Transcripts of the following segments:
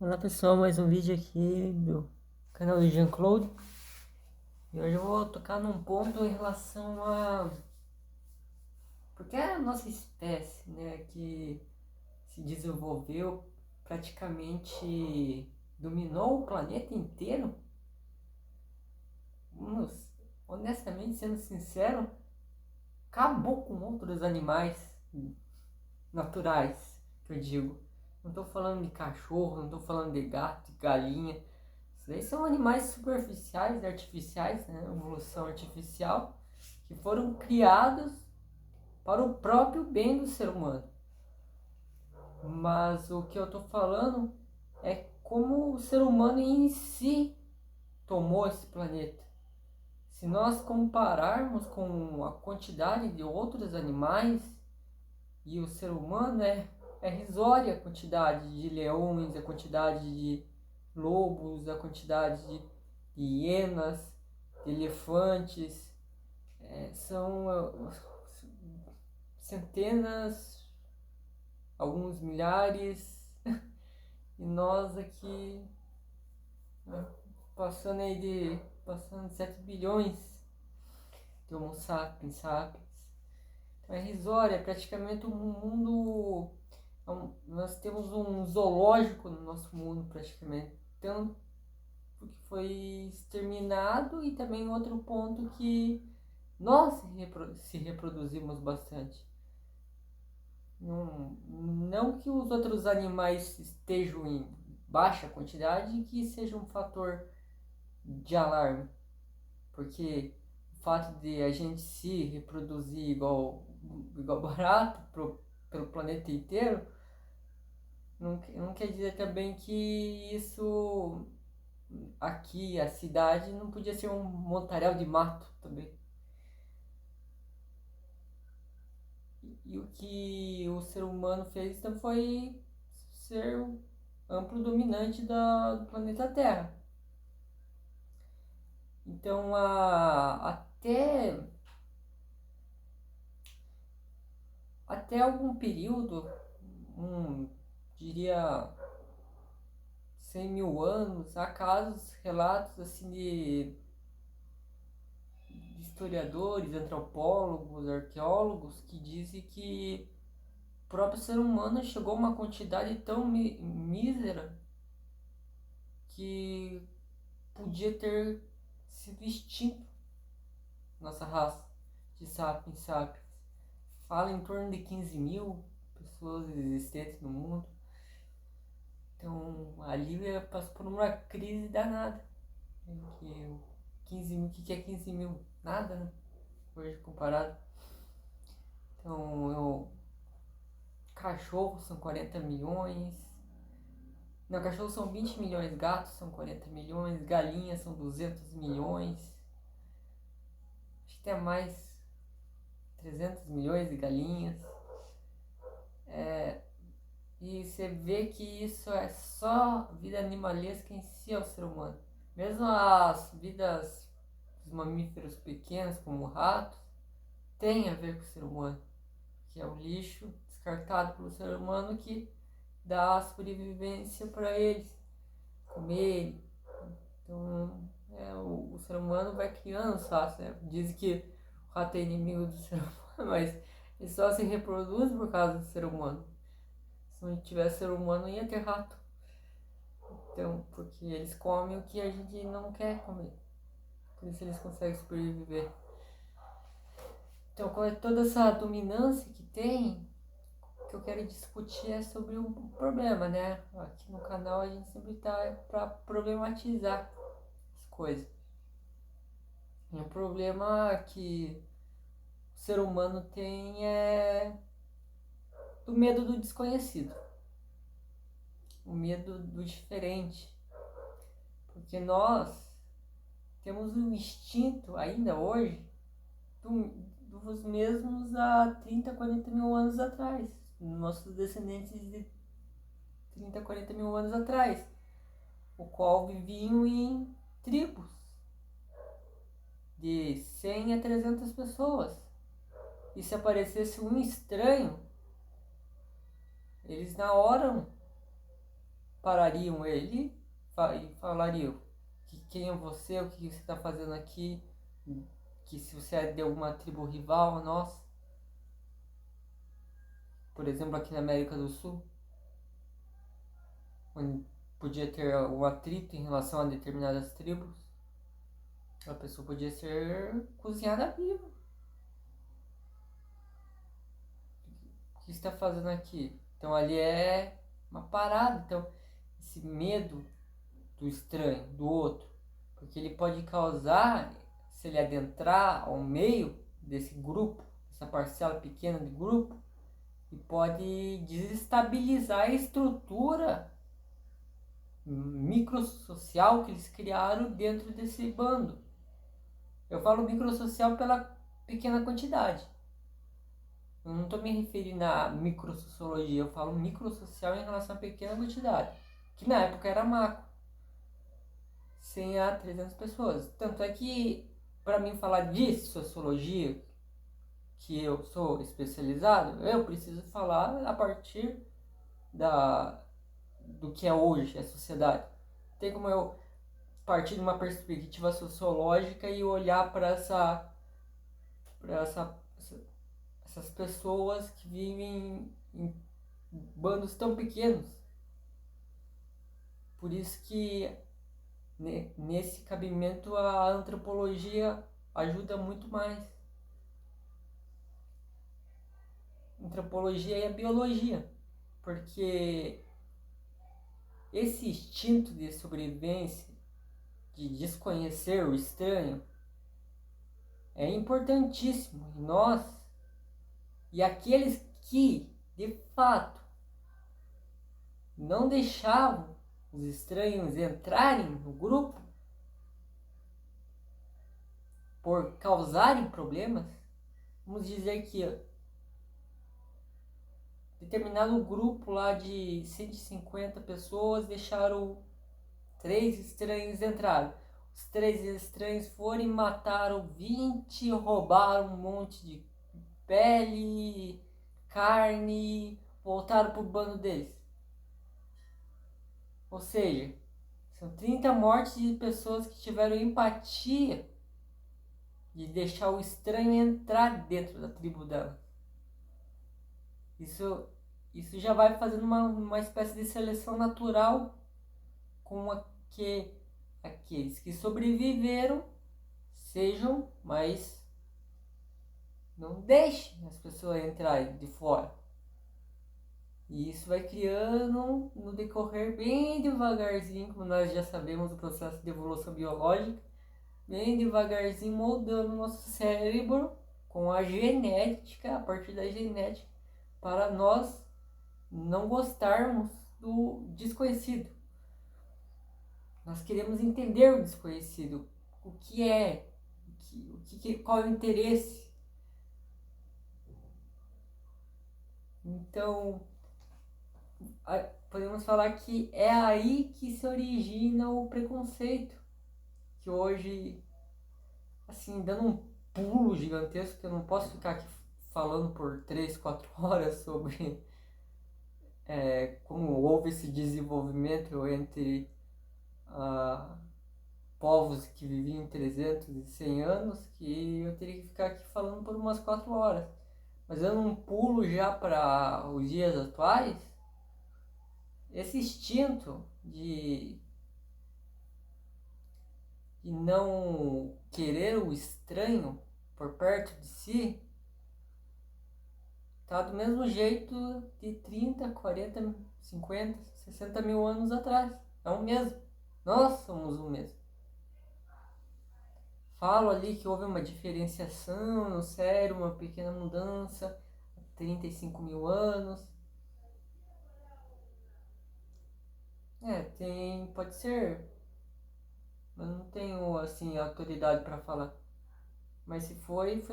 Olá pessoal, mais um vídeo aqui do canal do Jean-Claude. E hoje eu vou tocar num ponto em relação a... Porque é a nossa espécie, né, que se desenvolveu, praticamente dominou o planeta inteiro. Vamos, honestamente, sendo sincero, acabou com outros animais naturais, que eu digo. Não estou falando de cachorro, não estou falando de gato, de galinha. Isso daí são animais superficiais, artificiais, né? Evolução artificial, que foram criados para o próprio bem do ser humano. Mas o que eu estou falando é como o ser humano em si tomou esse planeta. Se nós compararmos com a quantidade de outros animais e o ser humano, é risória a quantidade de leões, a quantidade de lobos, a quantidade de hienas, de elefantes, são centenas, alguns milhares, e nós aqui, né, passando de 7 bilhões de Homo sapiens sapiens. Então é risória, é praticamente um mundo. Nós temos um zoológico no nosso mundo praticamente. Tanto porque foi exterminado e também outro ponto que nós se reproduzimos bastante. Não que os outros animais estejam em baixa quantidade e que seja um fator de alarme, porque o fato de a gente se reproduzir igual barato pelo planeta inteiro não quer dizer também que isso aqui, a cidade, não podia ser um montaréu de mato também. E o que o ser humano fez então foi ser o amplo dominante do planeta Terra. Então, até algum período, diria 100 mil anos, há casos, relatos assim de historiadores, antropólogos, arqueólogos que dizem que o próprio ser humano chegou a uma quantidade tão mísera que podia ter sido extinto nossa raça de sapiens sapiens. Fala em torno de 15 mil pessoas existentes no mundo. Então a Líbia passou por uma crise danada. Que 15 mil, o que é 15 mil? Nada, né? Hoje comparado. Então, cachorros são 40 milhões. Não, cachorros são 20 milhões, gatos são 40 milhões, galinhas são 200 milhões. Acho que tem mais 300 milhões de galinhas. E você vê que isso é só vida animalesca em si ao ser humano. Mesmo as vidas dos mamíferos pequenos, como ratos, tem a ver com o ser humano, que é o lixo descartado pelo ser humano que dá a sobrevivência para eles, comer. Então, o ser humano vai criando os ratos, né? Dizem que o rato é inimigo do ser humano, mas ele só se reproduz por causa do ser humano. Se não tivesse ser humano, não ia ter rato. Então, porque eles comem o que a gente não quer comer. Por isso eles conseguem sobreviver. Então, com toda essa dominância que tem, o que eu quero discutir é sobre um problema, né? Aqui no canal a gente sempre tá para problematizar as coisas. E o problema que o ser humano tem é do medo do desconhecido, o medo do diferente. Porque nós temos um instinto ainda hoje dos mesmos há 30, 40 mil anos atrás. Nossos descendentes de 30, 40 mil anos atrás, o qual viviam em tribos de 100 a 300 pessoas. E se aparecesse um estranho, eles na hora parariam ele e falariam quem é você, o que você está fazendo aqui, que se você é de alguma tribo rival a nós, por exemplo aqui na América do Sul, onde podia ter um atrito em relação a determinadas tribos, a pessoa podia ser cozinhada viva. O que você está fazendo aqui? Então ali é uma parada. Então esse medo do estranho, do outro, porque ele pode causar, se ele adentrar ao meio desse grupo, essa parcela pequena de grupo, e pode desestabilizar a estrutura microsocial que eles criaram dentro desse bando. Eu falo microsocial pela pequena quantidade. Eu não estou me referindo à microsociologia, eu falo microsocial em relação à pequena quantidade, que na época era macro, 100 a 300 pessoas. Tanto é que, para mim falar de sociologia, que eu sou especializado, eu preciso falar a partir do que é hoje a sociedade. Tem como eu partir de uma perspectiva sociológica e olhar para essas pessoas que vivem em bandos tão pequenos. Por isso que nesse cabimento a antropologia ajuda muito mais. Antropologia e a biologia, porque esse instinto de sobrevivência, de desconhecer o estranho, é importantíssimo em nós, e aqueles que, de fato, não deixavam os estranhos entrarem no grupo por causarem problemas, vamos dizer que determinado grupo lá de 150 pessoas deixaram 3 estranhos entrar. Os 3 estranhos foram e mataram 20, roubaram um monte de pele, carne, voltaram pro bando deles. Ou seja, são 30 mortes de pessoas que tiveram empatia de deixar o estranho entrar dentro da tribo dela. Isso já vai fazendo uma espécie de seleção natural com aqueles que sobreviveram sejam, mas não deixem as pessoas entrarem de fora. E isso vai criando no decorrer bem devagarzinho, como nós já sabemos o processo de evolução biológica, bem devagarzinho moldando o nosso cérebro com a genética, a partir da genética, para nós não gostarmos do desconhecido. Nós queremos entender o desconhecido, o que é, qual é o interesse. Então, podemos falar que é aí que se origina o preconceito, que hoje, assim, dando um pulo gigantesco, que eu não posso ficar aqui falando por 3, 4 horas sobre como houve esse desenvolvimento entre povos que viviam 300 e 100 anos, que eu teria que ficar aqui falando por umas 4 horas. Mas dando um pulo já para os dias atuais, esse instinto de não querer o estranho por perto de si tá do mesmo jeito de 30, 40, 50, 60 mil anos atrás. É o mesmo. Nós somos o mesmo. Falo ali que houve uma diferenciação no cérebro, uma pequena mudança há 35 mil anos. Pode ser, mas não tenho assim autoridade para falar. Mas se foi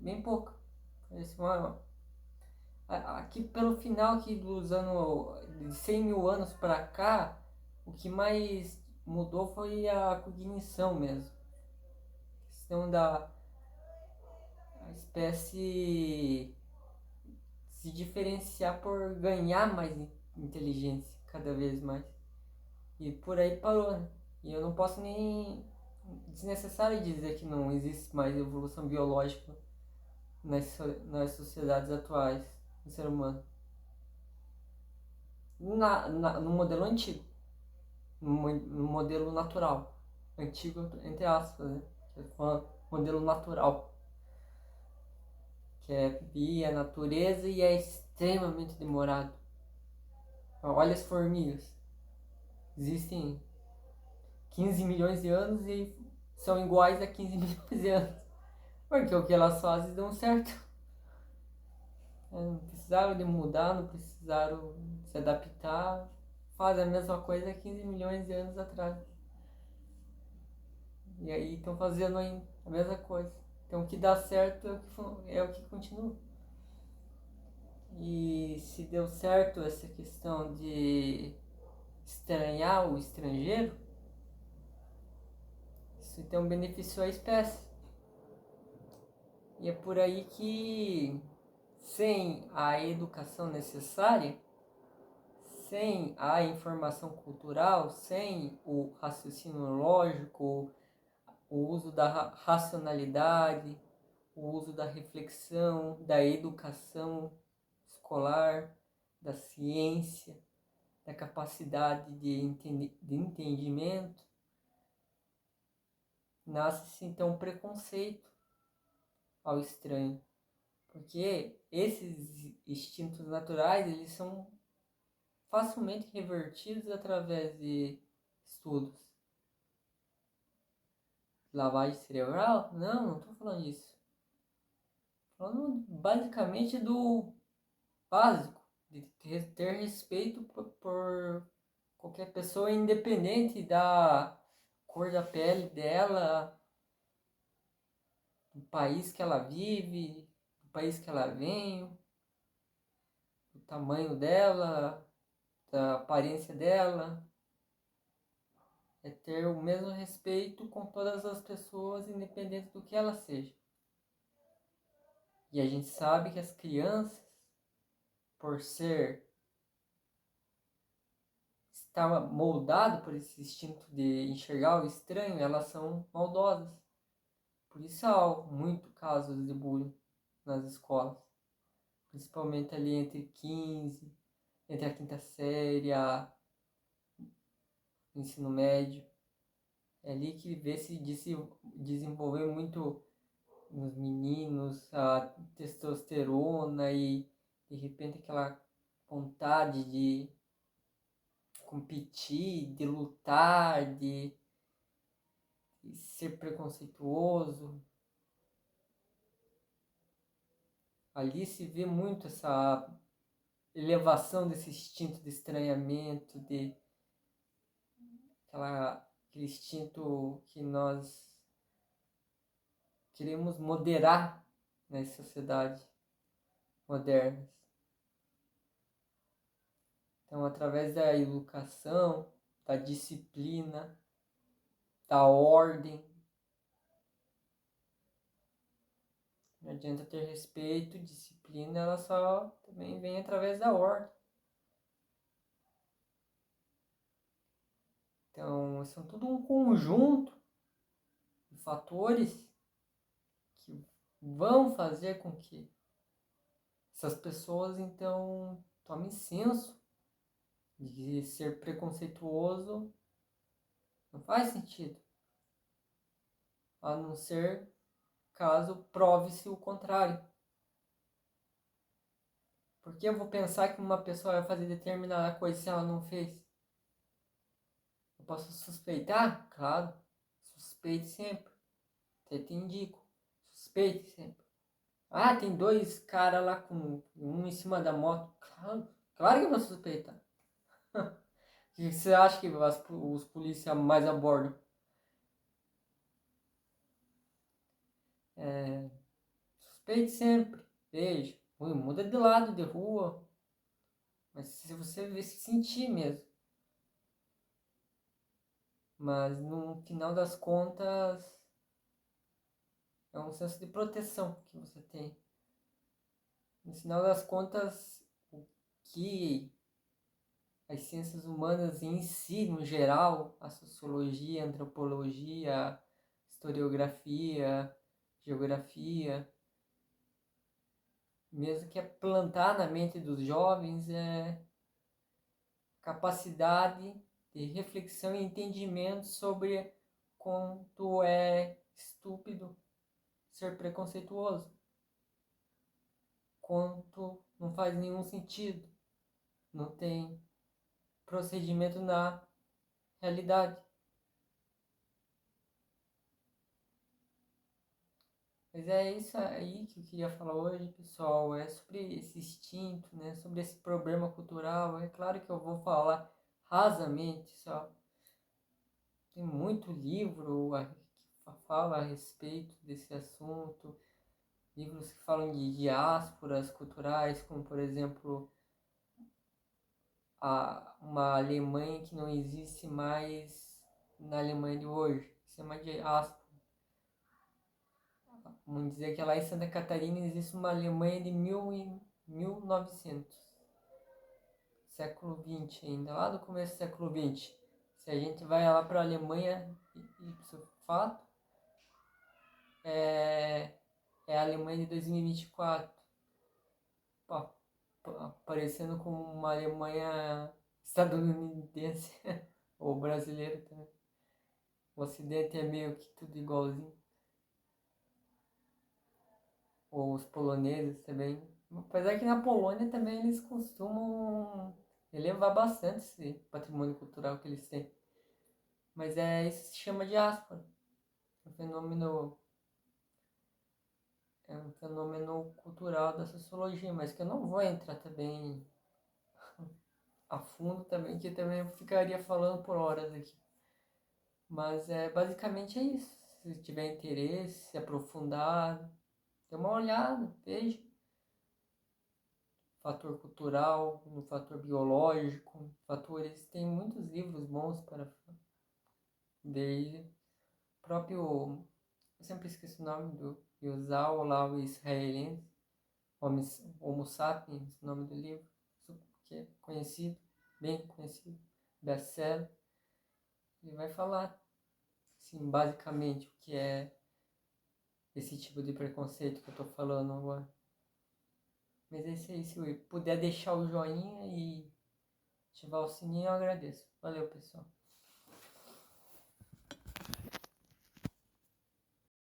bem pouco. Aqui pelo final aqui dos anos de 100 mil anos para cá, o que mais mudou foi a cognição mesmo. A questão da espécie se diferenciar por ganhar mais inteligência cada vez mais. E por aí parou, né? E eu não posso nem desnecessário dizer que não existe mais evolução biológica nas sociedades atuais do ser humano. No modelo antigo, no modelo natural. Antigo, entre aspas, né? Modelo natural. Que é via natureza e é extremamente demorado. Olha as formigas. Existem 15 milhões de anos e são iguais a 15 milhões de anos. Porque o que elas fazem dão certo. Não precisaram de mudar, não precisaram se adaptar. Fazem a mesma coisa há 15 milhões de anos atrás. E aí estão fazendo ainda a mesma coisa. Então o que dá certo é o que continua. E se deu certo essa questão de estranhar o estrangeiro, isso então beneficiou a espécie. E é por aí que, sem a educação necessária, sem a informação cultural, sem o raciocínio lógico, o uso da racionalidade, o uso da reflexão, da educação escolar, da ciência, da capacidade de entendimento, nasce-se então preconceito ao estranho. Porque esses instintos naturais, eles são facilmente revertidos através de estudos. Lavagem cerebral? Não estou falando disso. Falando basicamente do básico, de ter respeito por qualquer pessoa, independente da cor da pele dela, do país que ela vive, do país que ela vem, do tamanho dela, da aparência dela. É ter o mesmo respeito com todas as pessoas, independente do que ela seja. E a gente sabe que as crianças, por estar moldado por esse instinto de enxergar o estranho, elas são maldosas. Por isso há muito casos de bullying nas escolas. Principalmente ali entre a quinta série, o ensino médio. É ali que vê se desenvolver muito nos meninos a testosterona e de repente aquela vontade de competir, de lutar, de ser preconceituoso. Ali se vê muito essa elevação desse instinto de estranhamento, aquele instinto que nós queremos moderar nas sociedades modernas. Então, através da educação, da disciplina, da ordem, não adianta ter respeito, disciplina, ela só também vem através da ordem. Então, são tudo um conjunto de fatores que vão fazer com que essas pessoas, então, tomem senso de ser preconceituoso. Não faz sentido. A não ser caso prove-se o contrário. Por que eu vou pensar que uma pessoa vai fazer determinada coisa se ela não fez? Eu posso suspeitar? Claro. Suspeite sempre. Até te indico. Suspeite sempre. Ah, tem dois caras lá com um em cima da moto. Claro. Claro que eu vou suspeitar. O que você acha que os policiais mais abordam? Suspeite sempre. Veja. Muda de lado de rua. Mas se você se sentir mesmo. Mas no final das contas é um senso de proteção que você tem. No final das contas, o que as ciências humanas em si, no geral, a sociologia, a antropologia, a historiografia, geografia, mesmo que é plantar na mente dos jovens capacidade de reflexão e entendimento sobre quanto é estúpido ser preconceituoso, quanto não faz nenhum sentido, não tem procedimento na realidade. Mas é isso aí que eu queria falar hoje, pessoal. É sobre esse instinto, né? Sobre esse problema cultural. É claro que eu vou falar rasamente, só. Tem muito livro que fala a respeito desse assunto. Livros que falam de diásporas culturais, como por exemplo uma Alemanha que não existe mais na Alemanha de hoje. Se chama diáspora. Vamos dizer que lá em Santa Catarina existe uma Alemanha de 1900, século XX ainda, lá do começo do século XX. Se a gente vai lá para a Alemanha, isso fato, é a Alemanha de 2024, aparecendo como uma Alemanha estadunidense, ou brasileira também. O Ocidente é meio que tudo igualzinho. Ou os poloneses também. Apesar que na Polônia também eles costumam elevar bastante esse patrimônio cultural que eles têm. Mas isso se chama diáspora. É um fenômeno cultural da sociologia, mas que eu não vou entrar também a fundo também, que também eu ficaria falando por horas aqui. Mas basicamente é isso. Se tiver interesse, se aprofundar, dê uma olhada, veja. Fator cultural, no fator biológico, fatores. Tem muitos livros bons para ver. O próprio. Eu sempre esqueço o nome do Yuval lá, o israelense. Homo Sapiens, o nome do livro. Que é conhecido, bem conhecido, best-seller. Ele vai falar, assim, basicamente, o que é esse tipo de preconceito que eu tô falando agora. Mas é isso aí, se puder deixar o joinha e ativar o sininho, eu agradeço. Valeu, pessoal.